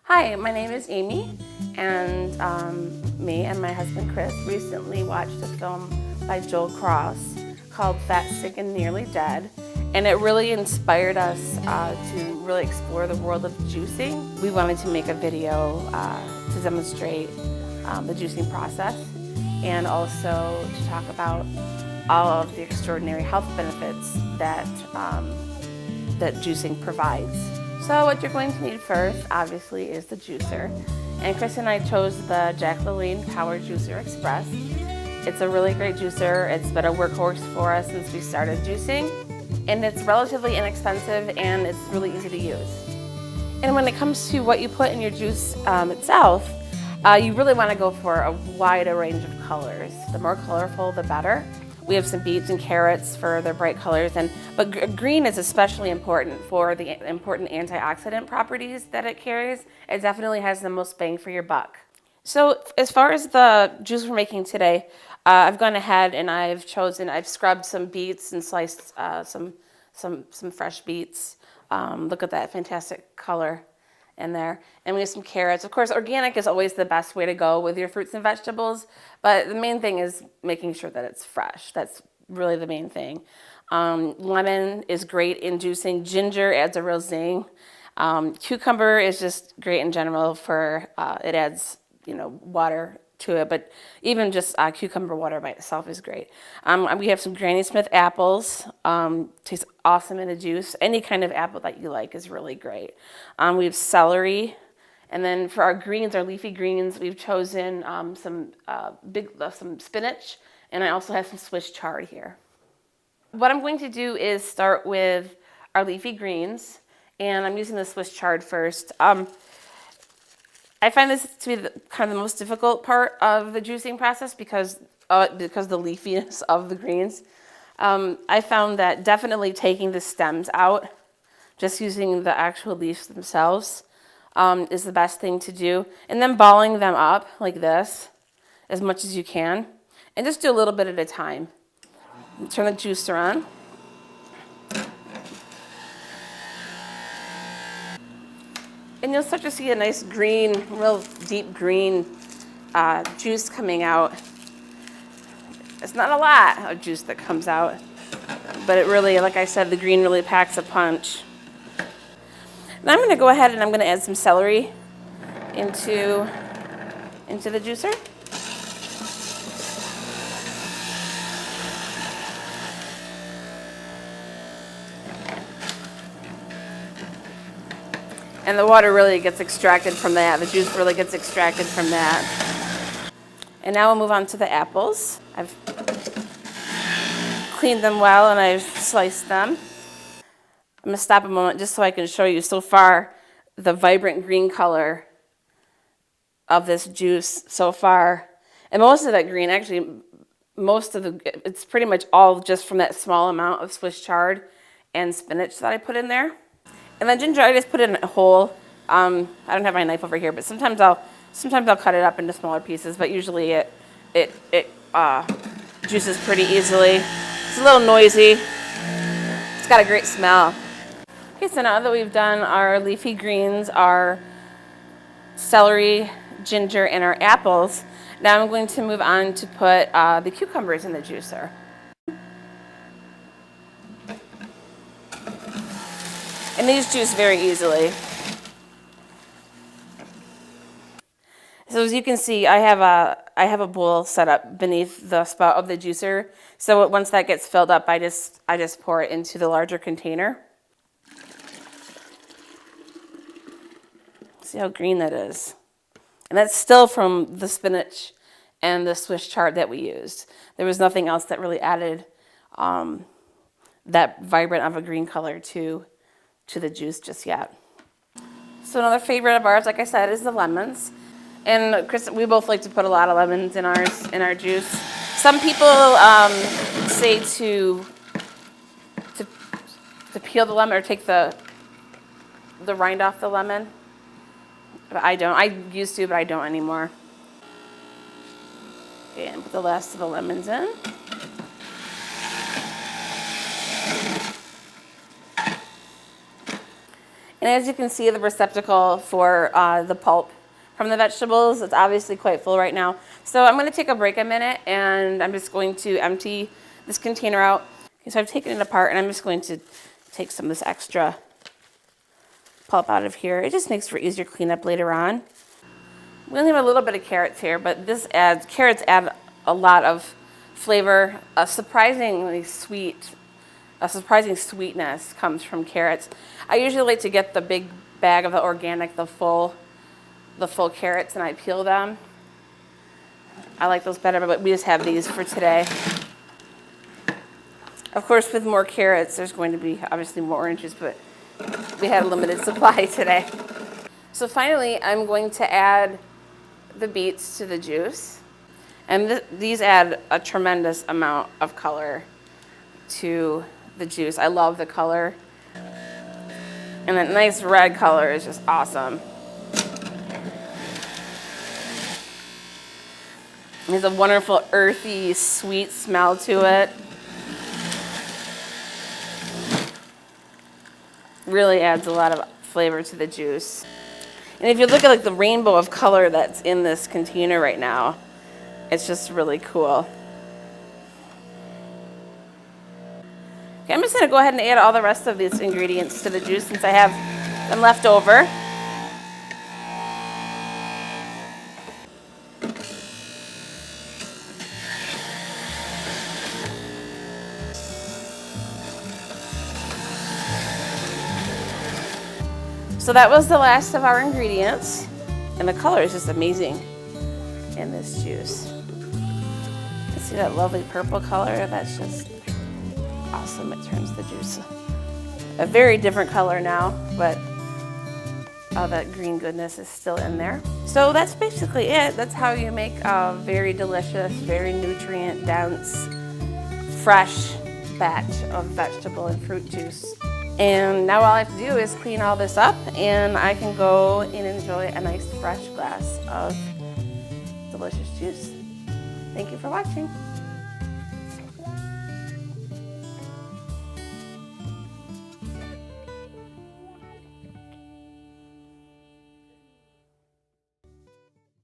Hi, my name is Amy, and me and my husband Chris recently watched a film by Joel Cross called Fat, Sick, and Nearly Dead, and it really inspired us to really explore the world of juicing. We wanted to make a video to demonstrate the juicing process and also to talk about all of the extraordinary health benefits that that juicing provides. So what you're going to need first, obviously, is the juicer. And Chris and I chose the Jack LaLanne Power Juicer Express. It's a really great juicer. It's been a workhorse for us since we started juicing. And it's relatively inexpensive and it's really easy to use. And when it comes to what you put in your juice itself, you really want to go for a wider range of colors. The more colorful, the better. We have some beets and carrots for their bright colors, but green is especially important for the important antioxidant properties that it carries. It definitely has the most bang for your buck. So as far as the juice we're making today, I've gone ahead and I've scrubbed some beets and sliced some fresh beets. Look at that fantastic color in there. And we have some carrots. Of course, organic is always the best way to go with your fruits and vegetables, but the main thing is making sure that it's fresh. That's really the main thing. Lemon is great in juicing. Ginger adds a real zing. Cucumber is just great in general for, it adds, water to it, but even just cucumber water by itself is great. We have some Granny Smith apples. Tastes awesome in a juice. Any kind of apple that you like is really great. We have celery, and then for our greens, our leafy greens, we've chosen some spinach, and I also have some Swiss chard here. What I'm going to do is start with our leafy greens, and I'm using the Swiss chard first. I find this to be kind of the most difficult part of the juicing process because of the leafiness of the greens. I found that definitely taking the stems out, just using the actual leaves themselves, is the best thing to do. And then balling them up like this as much as you can. And just do a little bit at a time. Turn the juicer on. And you'll start to see a nice green, real deep green juice coming out. It's not a lot of juice that comes out, but it really, like I said, the green really packs a punch. Now I'm going to go ahead and I'm going to add some celery into the juicer. And the water really gets extracted from that. The juice really gets extracted from that. And now we'll move on to the apples. I've cleaned them well and I've sliced them. I'm going to stop a moment just so I can show you so far the vibrant green color of this juice so far. And most of that green, actually, it's pretty much all just from that small amount of Swiss chard and spinach that I put in there. And then ginger, I just put it in a whole. I don't have my knife over here, but sometimes I'll cut it up into smaller pieces. But usually it juices pretty easily. It's a little noisy. It's got a great smell. Okay, so now that we've done our leafy greens, our celery, ginger, and our apples, now I'm going to move on to put the cucumbers in the juicer. And these juice very easily. So as you can see, I have a bowl set up beneath the spout of the juicer. So once that gets filled up, I just pour it into the larger container. See how green that is. And that's still from the spinach and the Swiss chard that we used. There was nothing else that really added that vibrant of a green color to the juice just yet. So another favorite of ours, like I said, is the lemons. And Chris, we both like to put a lot of lemons in our juice. Some people say to peel the lemon or take the rind off the lemon. But I don't. I used to, but I don't anymore. Okay, and put the last of the lemons in. And as you can see, the receptacle for the pulp from the vegetables, it's obviously quite full right now. So I'm going to take a break a minute, and I'm just going to empty this container out. Okay, so I've taken it apart, and I'm just going to take some of this extra pulp out of here. It just makes for easier cleanup later on. We only have a little bit of carrots here, but carrots add a lot of flavor. A surprising sweetness comes from carrots. I usually like to get the big bag of the organic, the full carrots, and I peel them. I like those better, but we just have these for today. Of course, with more carrots, there's going to be obviously more oranges, but we had a limited supply today. So finally, I'm going to add the beets to the juice. And these add a tremendous amount of color to the juice. I love the color. And that nice red color is just awesome. There's a wonderful earthy, sweet smell to it. Really adds a lot of flavor to the juice. And if you look at like the rainbow of color that's in this container right now, it's just really cool. Okay, I'm just going to go ahead and add all the rest of these ingredients to the juice since I have them left over. So that was the last of our ingredients, and the color is just amazing in this juice. You see that lovely purple color? That's just awesome. It turns the juice a very different color now, but all that green goodness is still in there. So that's basically it. That's how you make a very delicious, very nutrient dense, fresh batch of vegetable and fruit juice. And now all I have to do is clean all this up, and I can go and enjoy a nice fresh glass of delicious juice. Thank you for watching.